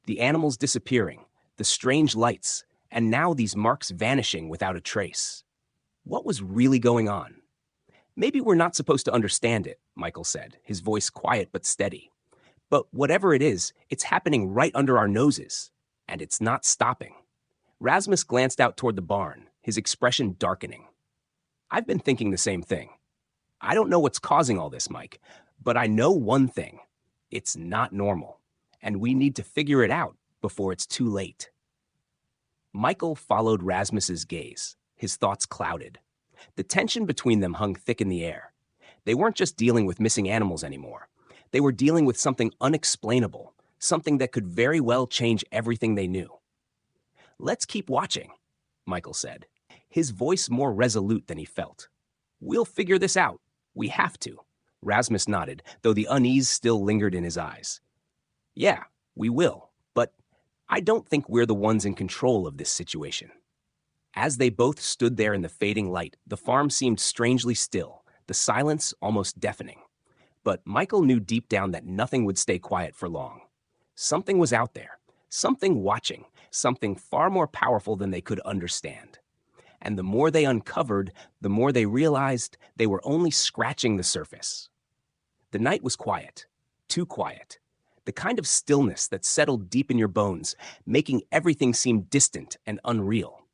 The animals disappearing, the strange lights, and now these marks vanishing without a trace. What was really going on? Maybe we're not supposed to understand it, Michael said, his voice quiet but steady. But whatever it is, it's happening right under our noses, and it's not stopping. Rasmus glanced out toward the barn, his expression darkening. I've been thinking the same thing. I don't know what's causing all this, Mike, but I know one thing. It's not normal, and we need to figure it out before it's too late. Michael followed Rasmus's gaze, his thoughts clouded. The tension between them hung thick in the air. They weren't just dealing with missing animals anymore. They were dealing with something unexplainable, something that could very well change everything they knew. Let's keep watching, Michael said, his voice more resolute than he felt. We'll figure this out. We have to. Rasmus nodded, though the unease still lingered in his eyes. Yeah, we will, but I don't think we're the ones in control of this situation. As they both stood there in the fading light, the farm seemed strangely still, the silence almost deafening. But Michael knew deep down that nothing would stay quiet for long. Something was out there, something watching, something far more powerful than they could understand. And the more they uncovered, the more they realized they were only scratching the surface. The night was quiet, too quiet, the kind of stillness that settled deep in your bones, making everything seem distant and unreal.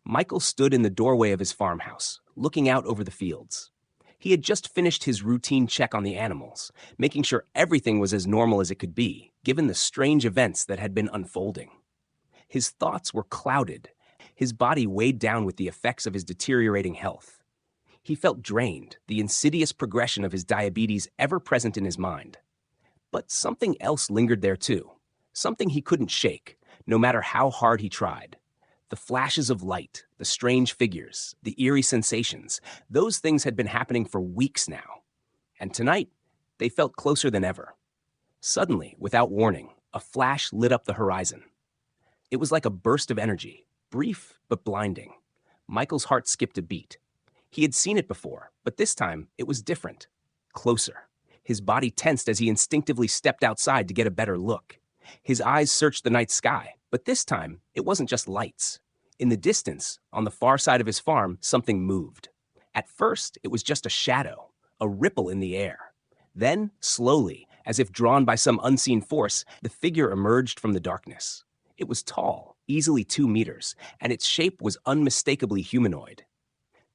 Michael stood in the doorway of his farmhouse, looking out over the fields. He had just finished his routine check on the animals, making sure everything was as normal as it could be, given the strange events that had been unfolding. His thoughts were clouded, his body weighed down with the effects of his deteriorating health. He felt drained, the insidious progression of his diabetes ever present in his mind. But something else lingered there too, something he couldn't shake, no matter how hard he tried. The flashes of light, the strange figures, the eerie sensations, those things had been happening for weeks now. And tonight, they felt closer than ever. Suddenly, without warning, a flash lit up the horizon. It was like a burst of energy, brief but blinding. Michael's heart skipped a beat. He had seen it before, but this time it was different, closer. His body tensed as he instinctively stepped outside to get a better look. His eyes searched the night sky, but this time it wasn't just lights. In the distance, on the far side of his farm, something moved. At first, it was just a shadow, a ripple in the air. Then, slowly, as if drawn by some unseen force, the figure emerged from the darkness. It was tall, easily 2 meters, and its shape was unmistakably humanoid.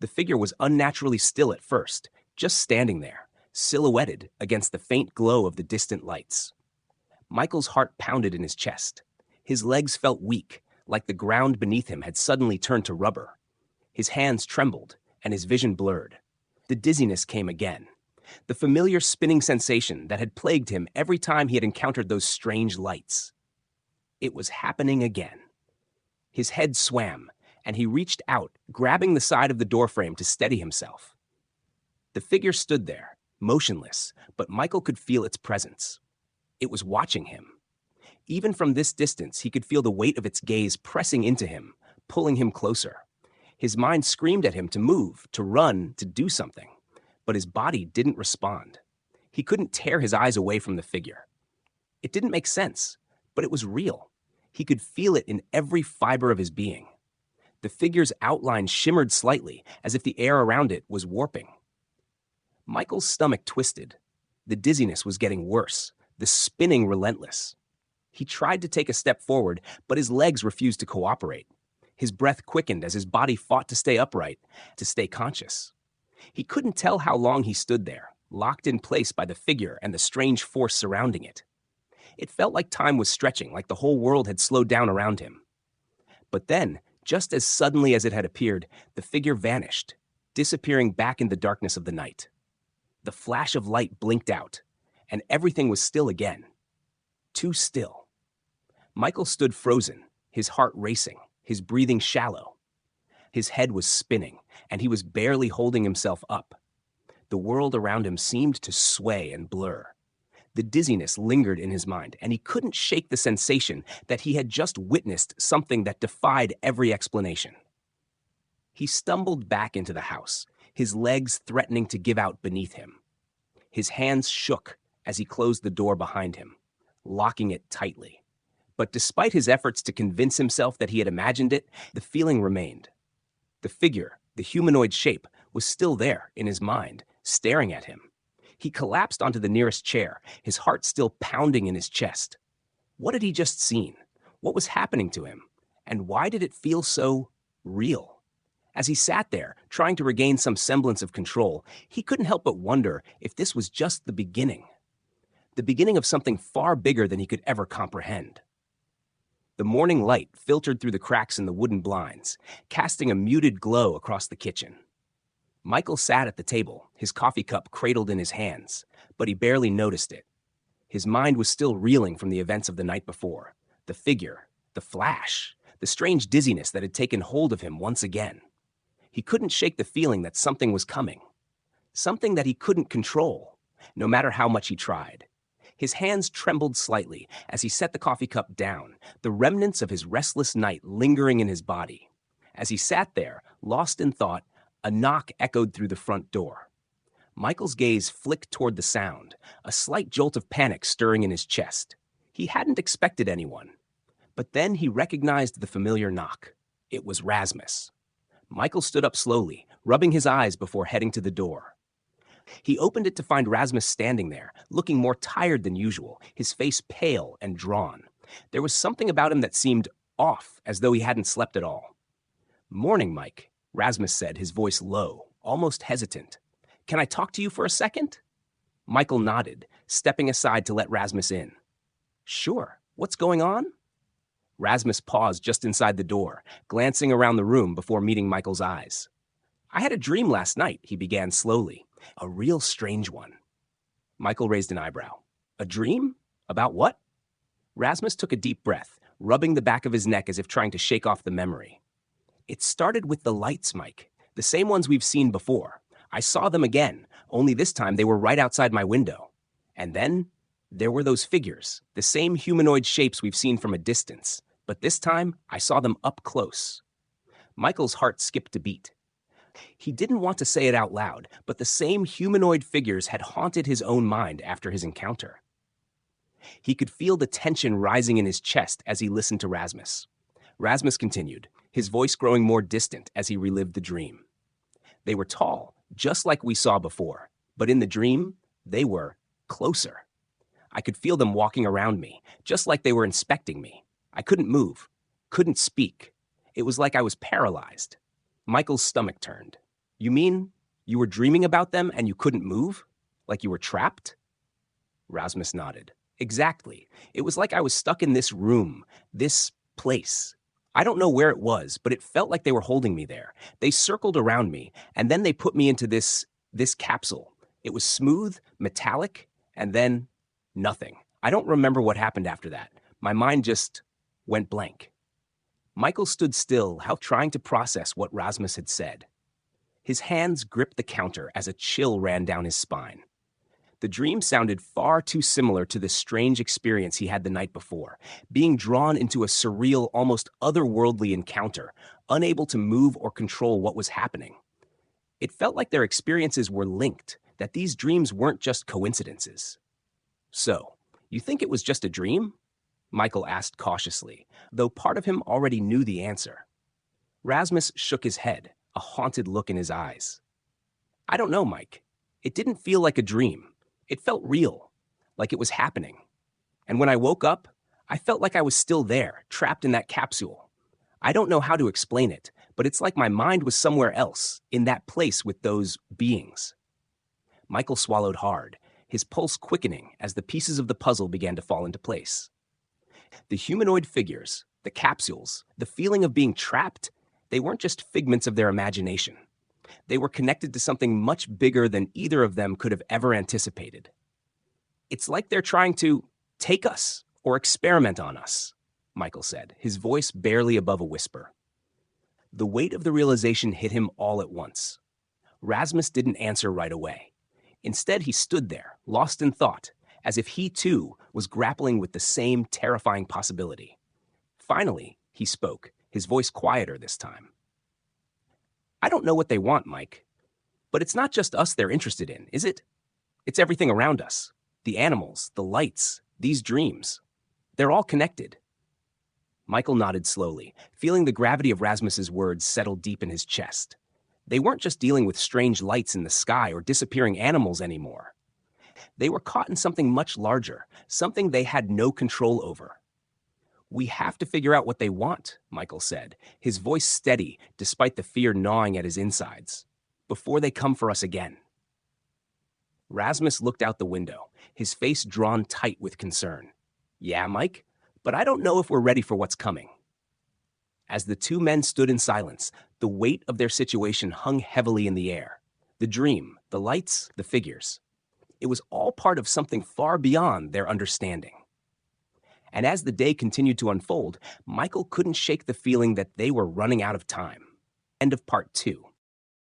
The figure was unnaturally still at first, just standing there, silhouetted against the faint glow of the distant lights. Michael's heart pounded in his chest. His legs felt weak, like the ground beneath him had suddenly turned to rubber. His hands trembled, and his vision blurred. The dizziness came again. The familiar spinning sensation that had plagued him every time he had encountered those strange lights. It was happening again. His head swam, and he reached out, grabbing the side of the doorframe to steady himself. The figure stood there, motionless, but Michael could feel its presence. It was watching him. Even from this distance, he could feel the weight of its gaze pressing into him, pulling him closer. His mind screamed at him to move, to run, to do something, but his body didn't respond. He couldn't tear his eyes away from the figure. It didn't make sense. But it was real. He could feel it in every fiber of his being. The figure's outline shimmered slightly, as if the air around it was warping. Michael's stomach twisted. The dizziness was getting worse, the spinning relentless. He tried to take a step forward, but his legs refused to cooperate. His breath quickened as his body fought to stay upright, to stay conscious. He couldn't tell how long he stood there, locked in place by the figure and the strange force surrounding it. It felt like time was stretching, like the whole world had slowed down around him. But then, just as suddenly as it had appeared, the figure vanished, disappearing back in the darkness of the night. The flash of light blinked out, and everything was still again. Too still. Michael stood frozen, his heart racing, his breathing shallow. His head was spinning, and he was barely holding himself up. The world around him seemed to sway and blur. The dizziness lingered in his mind, and he couldn't shake the sensation that he had just witnessed something that defied every explanation. He stumbled back into the house, his legs threatening to give out beneath him. His hands shook as he closed the door behind him, locking it tightly. But despite his efforts to convince himself that he had imagined it, the feeling remained. The figure, the humanoid shape, was still there in his mind, staring at him. He collapsed onto the nearest chair, his heart still pounding in his chest. What had he just seen? What was happening to him? And why did it feel so real? As he sat there, trying to regain some semblance of control, he couldn't help but wonder if this was just the beginning of something far bigger than he could ever comprehend. The morning light filtered through the cracks in the wooden blinds, casting a muted glow across the kitchen. Michael sat at the table, his coffee cup cradled in his hands, but he barely noticed it. His mind was still reeling from the events of the night before, the figure, the flash, the strange dizziness that had taken hold of him once again. He couldn't shake the feeling that something was coming, something that he couldn't control, no matter how much he tried. His hands trembled slightly as he set the coffee cup down, the remnants of his restless night lingering in his body. As he sat there, lost in thought, a knock echoed through the front door. Michael's gaze flicked toward the sound, a slight jolt of panic stirring in his chest. He hadn't expected anyone. But then he recognized the familiar knock. It was Rasmus. Michael stood up slowly, rubbing his eyes before heading to the door. He opened it to find Rasmus standing there, looking more tired than usual, his face pale and drawn. There was something about him that seemed off, as though he hadn't slept at all. "Morning, Mike," Rasmus said, his voice low, almost hesitant. "Can I talk to you for a second?" Michael nodded, stepping aside to let Rasmus in. "Sure. What's going on?" Rasmus paused just inside the door, glancing around the room before meeting Michael's eyes. "I had a dream last night," he began slowly. "A real strange one." Michael raised an eyebrow. "A dream? About what?" Rasmus took a deep breath, rubbing the back of his neck as if trying to shake off the memory. "It started with the lights, Mike. The same ones we've seen before. I saw them again, only this time they were right outside my window. And then there were those figures, the same humanoid shapes we've seen from a distance. But this time, I saw them up close." Michael's heart skipped a beat. He didn't want to say it out loud, but the same humanoid figures had haunted his own mind after his encounter. He could feel the tension rising in his chest as he listened to Rasmus. Rasmus continued, his voice growing more distant as he relived the dream. "They were tall, just like we saw before, but in the dream, they were closer. I could feel them walking around me, just like they were inspecting me. I couldn't move, couldn't speak. It was like I was paralyzed." Michael's stomach turned. "You mean you were dreaming about them and you couldn't move? Like you were trapped?" Rasmus nodded. "Exactly. It was like I was stuck in this room, this place. I don't know where it was, but it felt like they were holding me there. They circled around me, and then they put me into this capsule. It was smooth, metallic, and then nothing. I don't remember what happened after that. My mind just went blank." Michael stood still, trying to process what Rasmus had said. His hands gripped the counter as a chill ran down his spine. The dream sounded far too similar to the strange experience he had the night before, being drawn into a surreal, almost otherworldly encounter, unable to move or control what was happening. It felt like their experiences were linked, that these dreams weren't just coincidences. "So, you think it was just a dream?" Michael asked cautiously, though part of him already knew the answer. Rasmus shook his head, a haunted look in his eyes. I don't know, Mike. It didn't feel like a dream. It felt real, like it was happening. And when I woke up, I felt like I was still there, trapped in that capsule. I don't know how to explain it, but it's like my mind was somewhere else, in that place with those beings. Michael swallowed hard, his pulse quickening as the pieces of the puzzle began to fall into place. The humanoid figures, the capsules, the feeling of being trapped, they weren't just figments of their imagination. They were connected to something much bigger than either of them could have ever anticipated. It's like they're trying to take us or experiment on us, Michael said, his voice barely above a whisper. The weight of the realization hit him all at once. Rasmus didn't answer right away. Instead, he stood there, lost in thought, as if he too was grappling with the same terrifying possibility. Finally, he spoke, his voice quieter this time. I don't know what they want, Mike. But it's not just us they're interested in, is it? It's everything around us. The animals, the lights, these dreams. They're all connected. Michael nodded slowly, feeling the gravity of Rasmus's words settle deep in his chest. They weren't just dealing with strange lights in the sky or disappearing animals anymore. They were caught in something much larger, something they had no control over. We have to figure out what they want, Michael said, his voice steady despite the fear gnawing at his insides, before they come for us again. Rasmus looked out the window, his face drawn tight with concern. Yeah, Mike, but I don't know if we're ready for what's coming. As the two men stood in silence, the weight of their situation hung heavily in the air. The dream, the lights, the figures. It was all part of something far beyond their understanding. And as the day continued to unfold, Michael couldn't shake the feeling that they were running out of time. End of part 2.